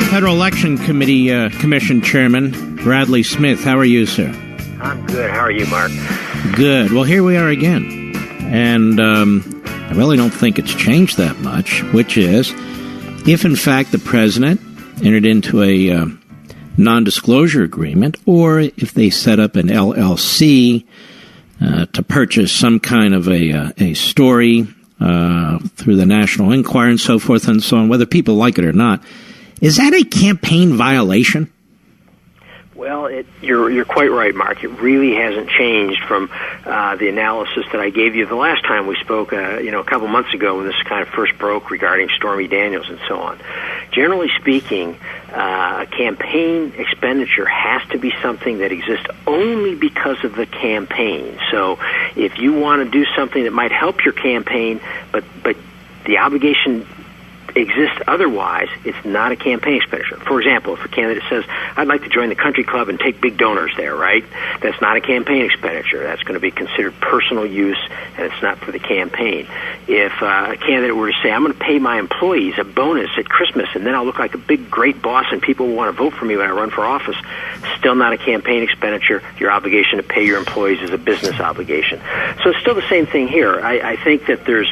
Federal Election Commission Chairman Bradley Smith. How are you, sir? I'm good. How are you, Mark? Good. Well, here we are again. And I really don't think it's changed that much, which is if, in fact, the president entered into a non-disclosure agreement, or if they set up an LLC to purchase some kind of a story through the National Enquirer and so forth and so on, whether people like it or not, is that a campaign violation? Well, you're quite right, Mark. It really hasn't changed from the analysis that I gave you the last time we spoke, a couple months ago when this kind of first broke regarding Stormy Daniels and so on. Generally speaking, a campaign expenditure has to be something that exists only because of the campaign. So if you want to do something that might help your campaign, but the obligation exists otherwise, it's not a campaign expenditure. For example, if a candidate says, I'd like to join the country club and take big donors there, right? That's not a campaign expenditure. That's going to be considered personal use, and it's not for the campaign. If a candidate were to say, I'm going to pay my employees a bonus at Christmas, and then I'll look like a big, great boss, and people will want to vote for me when I run for office, still not a campaign expenditure. Your obligation to pay your employees is a business obligation. So it's still the same thing here. I think that there's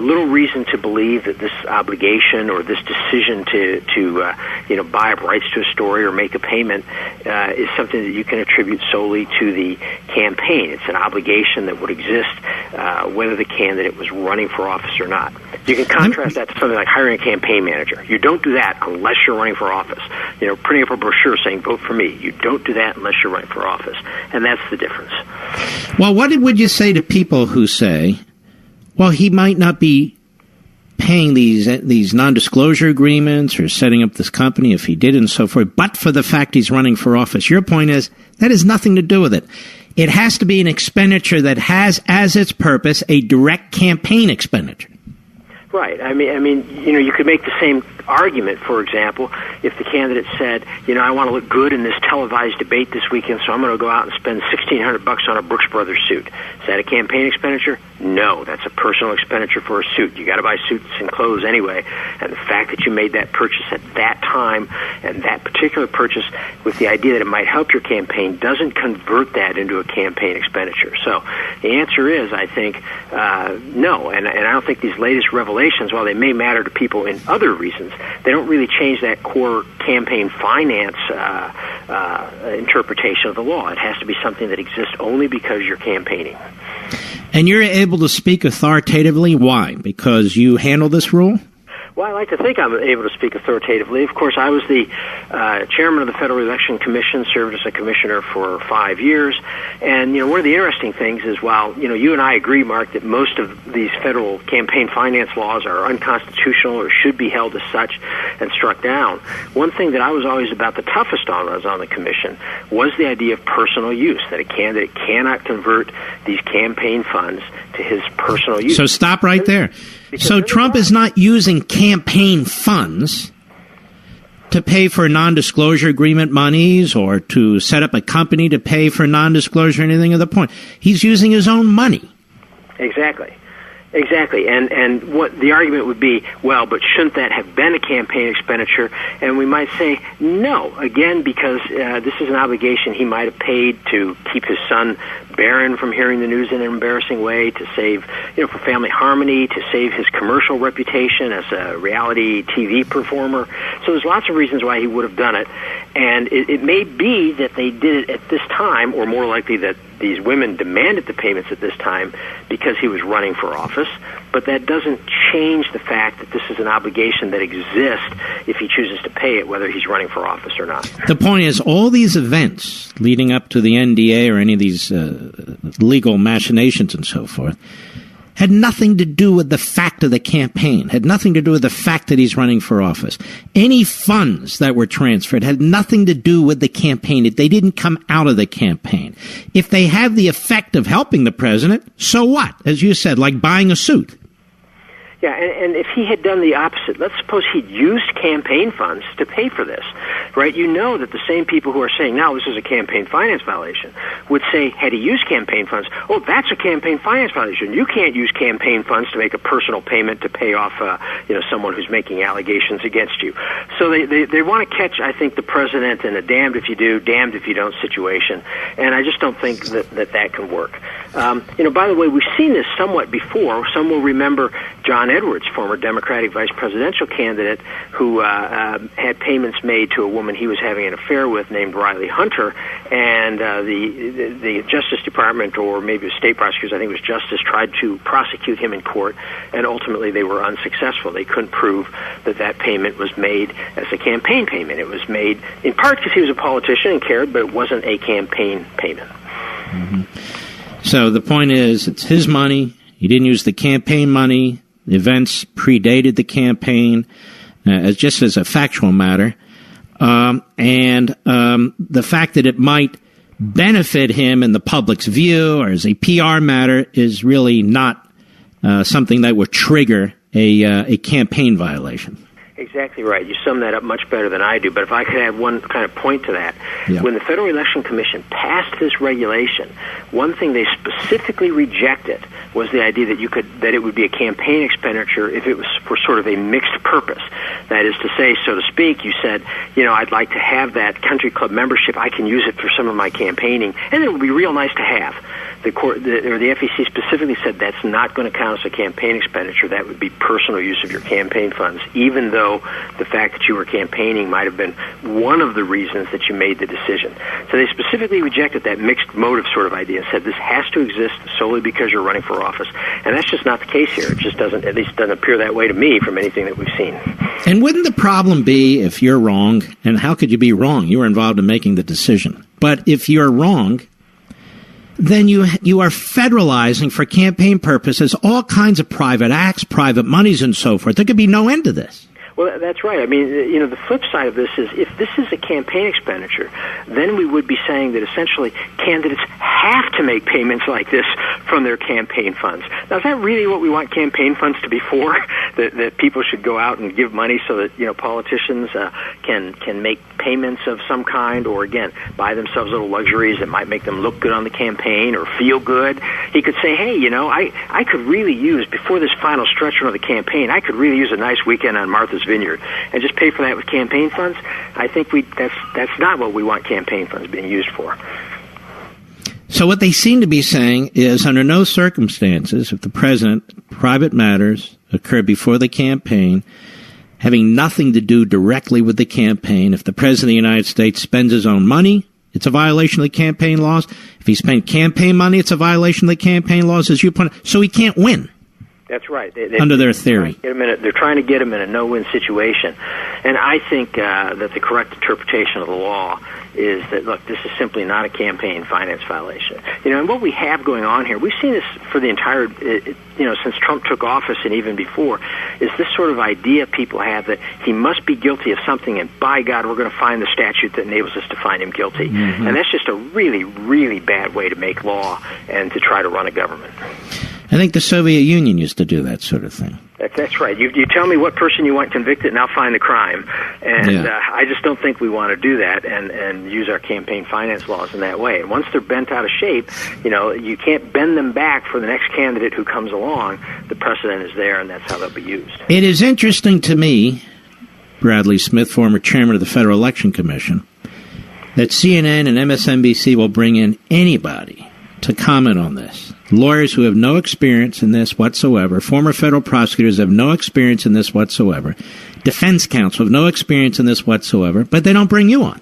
little reason to believe that this obligation or this decision to buy up rights to a story or make a payment is something that you can attribute solely to the campaign. It's an obligation that would exist whether the candidate was running for office or not. You can contrast that to something like hiring a campaign manager. You don't do that unless you're running for office. Printing up a brochure saying, vote for me. You don't do that unless you're running for office. And that's the difference. Well, what would you say to people who say, well, he might not be paying these non-disclosure agreements or setting up this company if he did and so forth, but for the fact he's running for office? Your point is that has nothing to do with it. It has to be an expenditure that has as its purpose a direct campaign expenditure. Right. I mean, you could make the same argument, for example, if the candidate said, I want to look good in this televised debate this weekend, so I'm going to go out and spend $1,600 on a Brooks Brothers suit. Is that a campaign expenditure? No, that's a personal expenditure for a suit. You got to buy suits and clothes anyway, and the fact that you made that purchase at that time and that particular purchase with the idea that it might help your campaign doesn't convert that into a campaign expenditure. So the answer is, I think, no, and I don't think these latest revelations, while they may matter to people in other reasons, they don't really change that core campaign finance interpretation of the law. It has to be something that exists only because you're campaigning. And you're able to speak authoritatively. Why? Because you handle this rule? Well, I like to think I'm able to speak authoritatively. Of course, I was the chairman of the Federal Election Commission, served as a commissioner for 5 years. And, one of the interesting things is while, you and I agree, Mark, that most of these federal campaign finance laws are unconstitutional or should be held as such and struck down, one thing that I was always about the toughest on when I was on the commission was the idea of personal use, that a candidate cannot convert these campaign funds to his personal use. So stop right there. So Trump is not using campaign funds to pay for non-disclosure agreement monies or to set up a company to pay for non-disclosure or anything of the point. He's using his own money. Exactly. And what the argument would be, well, but shouldn't that have been a campaign expenditure? And we might say no, again, because this is an obligation he might have paid to keep his son Barron from hearing the news in an embarrassing way, to save, for family harmony, to save his commercial reputation as a reality TV performer. So there's lots of reasons why he would have done it. And it may be that they did it at this time, or more likely that these women demanded the payments at this time because he was running for office. But that doesn't change the fact that this is an obligation that exists if he chooses to pay it, whether he's running for office or not. The point is, all these events leading up to the NDA or any of these legal machinations and so forth had nothing to do with the fact of the campaign, had nothing to do with the fact that he's running for office. Any funds that were transferred had nothing to do with the campaign. They didn't come out of the campaign. If they have the effect of helping the president, so what? As you said, like buying a suit. Yeah, and if he had done the opposite, let's suppose he'd used campaign funds to pay for this, right? You know that the same people who are saying, now this is a campaign finance violation, would say, had he used campaign funds, oh, that's a campaign finance violation. You can't use campaign funds to make a personal payment to pay off, someone who's making allegations against you. So they want to catch, I think, the president in a damned if you do, damned if you don't situation, and I just don't think that can work. By the way, we've seen this somewhat before. Some will remember John Edwards, former Democratic vice presidential candidate, who had payments made to a woman he was having an affair with named Riley Hunter, and the Justice Department, or maybe the state prosecutors, I think it was Justice, tried to prosecute him in court, and ultimately they were unsuccessful. They couldn't prove that payment was made as a campaign payment. It was made in part because he was a politician and cared, but it wasn't a campaign payment. Mm-hmm. So the point is, it's his money. He didn't use the campaign money. The events predated the campaign, just as a factual matter. And the fact that it might benefit him in the public's view or as a PR matter is really not something that would trigger a campaign violation. Exactly right. You sum that up much better than I do. But if I could add one kind of point to that, yeah. When the Federal Election Commission passed this regulation, one thing they specifically rejected was the idea that it would be a campaign expenditure if it was for sort of a mixed purpose. That is to say, so to speak, you said, I'd like to have that country club membership. I can use it for some of my campaigning, and it would be real nice to have. The FEC specifically said that's not going to count as a campaign expenditure. That would be personal use of your campaign funds, even though the fact that you were campaigning might have been one of the reasons that you made the decision. So they specifically rejected that mixed motive sort of idea and said this has to exist solely because you're running for office. And that's just not the case here. It just doesn't appear that way to me from anything that we've seen. And wouldn't the problem be if you're wrong, and how could you be wrong? You were involved in making the decision. But if you're wrong, then you are federalizing for campaign purposes all kinds of private acts, private monies, and so forth. There could be no end to this. Well, that's right. I mean, the flip side of this is if this is a campaign expenditure, then we would be saying that essentially candidates have to make payments like this from their campaign funds. Now, is that really what we want campaign funds to be for? That people should go out and give money so that, politicians can make payments of some kind, or again, buy themselves little luxuries that might make them look good on the campaign or feel good. He could say, hey, I could really use, before this final stretch run of the campaign, I could really use a nice weekend on Martha's Vineyard, and just pay for that with campaign funds. I think that's not what we want campaign funds being used for. So what they seem to be saying is, under no circumstances, if the president, private matters occur before the campaign, having nothing to do directly with the campaign, if the president of the United States spends his own money, it's a violation of the campaign laws. If he spent campaign money, it's a violation of the campaign laws, as you point out. So he can't win. That's right. Under their theory. They're trying to get him in a no-win situation. And I think that the correct interpretation of the law is that, look, this is simply not a campaign finance violation. And what we have going on here, we've seen this for the entire, since Trump took office and even before, is this sort of idea people have that he must be guilty of something, and by God, we're going to find the statute that enables us to find him guilty. Mm-hmm. And that's just a really, really bad way to make law and to try to run a government. I think the Soviet Union used to do that sort of thing. That's right. You tell me what person you want convicted, and I'll find the crime. And I just don't think we want to do that and use our campaign finance laws in that way. And once they're bent out of shape, you can't bend them back for the next candidate who comes along. The precedent is there, and that's how they'll be used. It is interesting to me, Bradley Smith, former chairman of the Federal Election Commission, that CNN and MSNBC will bring in anybody to comment on this. Lawyers who have no experience in this whatsoever, former federal prosecutors have no experience in this whatsoever, defense counsel have no experience in this whatsoever, but they don't bring you on.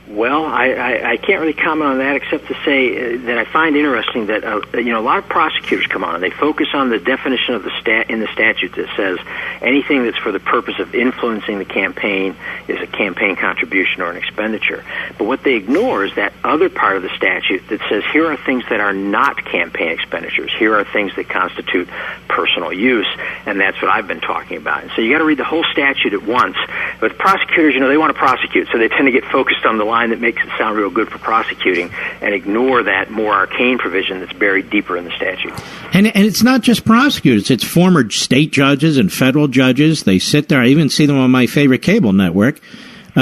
Well, I can't really comment on that except to say that I find interesting that a lot of prosecutors come on and they focus on the definition of in the statute that says anything that's for the purpose of influencing the campaign is a campaign contribution or an expenditure. But what they ignore is that other part of the statute that says here are things that are not campaign expenditures. Here are things that constitute personal use, and that's what I've been talking about. And so you got to read the whole statute at once. But prosecutors, they want to prosecute, so they tend to get focused on the line line that makes it sound real good for prosecuting and ignore that more arcane provision that's buried deeper in the statute. And it's not just prosecutors. It's former state judges and federal judges. They sit there. I even see them on my favorite cable network.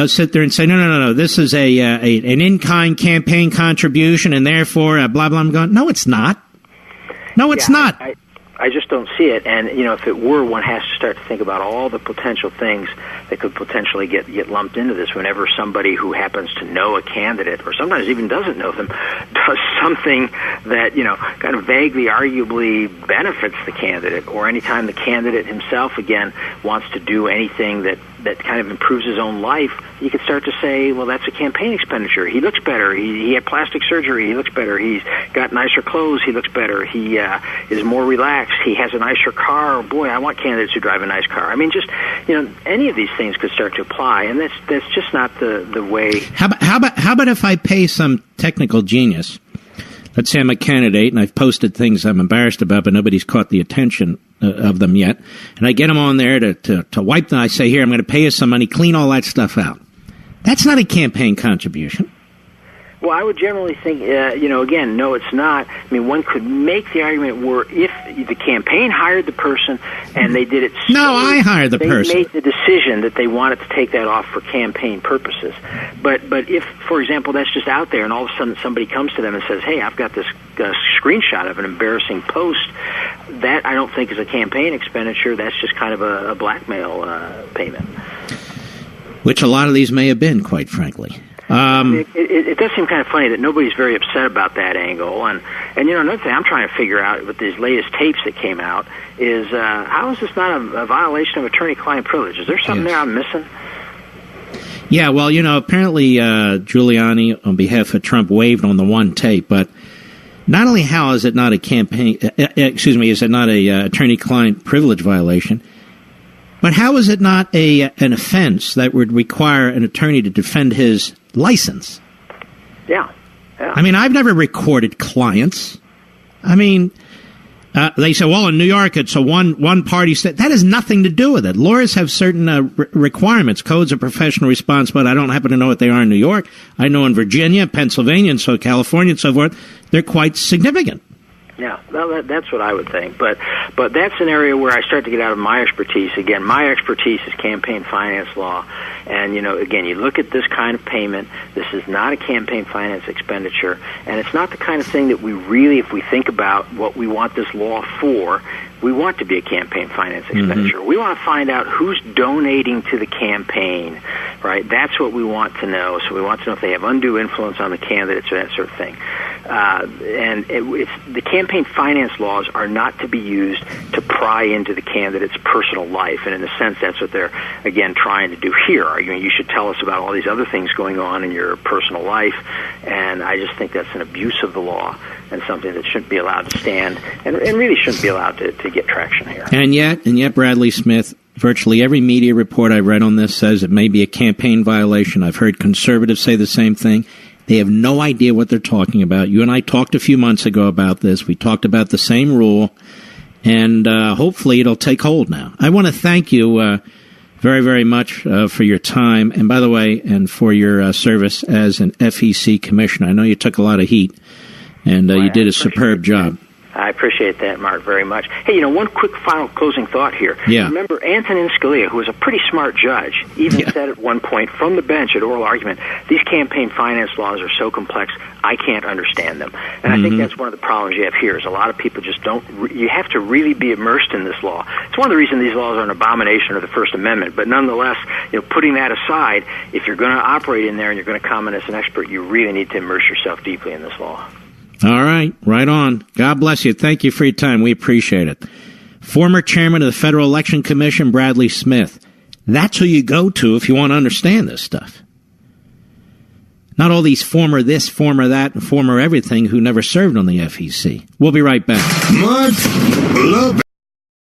Sit there and say, no, this is an in-kind campaign contribution, and therefore blah, blah. I'm going, no, it's not. No, it's not. I just don't see it. And, if it were, one has to start to think about all the potential things that could potentially get lumped into this whenever somebody who happens to know a candidate, or sometimes even doesn't know them, does something that, kind of vaguely, arguably benefits the candidate, or anytime the candidate himself, again, wants to do anything that kind of improves his own life, you could start to say, well, that's a campaign expenditure. He looks better. He had plastic surgery. He looks better. He's got nicer clothes. He looks better. He is more relaxed. He has a nicer car. Boy, I want candidates who drive a nice car. I mean, just, any of these things could start to apply, and that's just not the way. How about if I pay some technical genius? Let's say I'm a candidate, and I've posted things I'm embarrassed about, but nobody's caught the attention of them yet. And I get them on there to wipe them. I say, here, I'm going to pay you some money, clean all that stuff out. That's not a campaign contribution. Well, I would generally think, again, no, it's not. I mean, one could make the argument where if the campaign hired the person and they did it... I hired the person. They made the decision that they wanted to take that off for campaign purposes. But if, for example, that's just out there and all of a sudden somebody comes to them and says, hey, I've got this screenshot of an embarrassing post, that I don't think is a campaign expenditure. That's just kind of a blackmail payment. Which a lot of these may have been, quite frankly. It does seem kind of funny that nobody's very upset about that angle. And another thing I'm trying to figure out with these latest tapes that came out is how is this not a violation of attorney-client privilege? Is there something there I'm missing? Yeah, well, apparently Giuliani, on behalf of Trump, waved on the one tape, but not only how is it not a is it not a attorney-client privilege violation, but how is it not an offense that would require an attorney to defend his license? Yeah. I mean, I've never recorded clients. I mean, they say, well, in New York, it's a one-party state. That has nothing to do with it. Lawyers have certain requirements, codes of professional responsibility. I don't happen to know what they are in New York. I know in Virginia, Pennsylvania, and so California and so forth, they're quite significant. Yeah, well, that's what I would think. But that's an area where I start to get out of my expertise. Again, my expertise is campaign finance law. And, again, you look at this kind of payment. This is not a campaign finance expenditure. And it's not the kind of thing that we really, if we think about what we want this law for, we want to be a campaign finance expenditure. Mm-hmm. We want to find out who's donating to the campaign, right? That's what we want to know. So we want to know if they have undue influence on the candidates or that sort of thing. The campaign finance laws are not to be used to pry into the candidate's personal life. And in a sense, that's what they're, again, trying to do here. Arguing you should tell us about all these other things going on in your personal life. And I just think that's an abuse of the law and something that shouldn't be allowed to stand and really shouldn't be allowed to get traction here. And yet, Bradley Smith, virtually every media report I read on this says it may be a campaign violation. I've heard conservatives say the same thing. They have no idea what they're talking about. You and I talked a few months ago about this. We talked about the same rule, and hopefully it'll take hold now. I want to thank you very, very much for your time, and by the way, and for your service as an FEC commissioner. I know you took a lot of heat, and you did a superb job. I appreciate that, Mark, very much. Hey, one quick final closing thought here. Yeah. Remember, Antonin Scalia, who was a pretty smart judge, even said at one point from the bench at oral argument, these campaign finance laws are so complex, I can't understand them. And I think that's one of the problems you have here is a lot of people just you have to really be immersed in this law. It's one of the reasons these laws are an abomination of the First Amendment. But nonetheless, putting that aside, if you're going to operate in there and you're going to comment as an expert, you really need to immerse yourself deeply in this law. All right, right on. God bless you. Thank you for your time. We appreciate it. Former chairman of the Federal Election Commission, Bradley Smith. That's who you go to if you want to understand this stuff. Not all these former this, former that, and former everything who never served on the FEC. We'll be right back.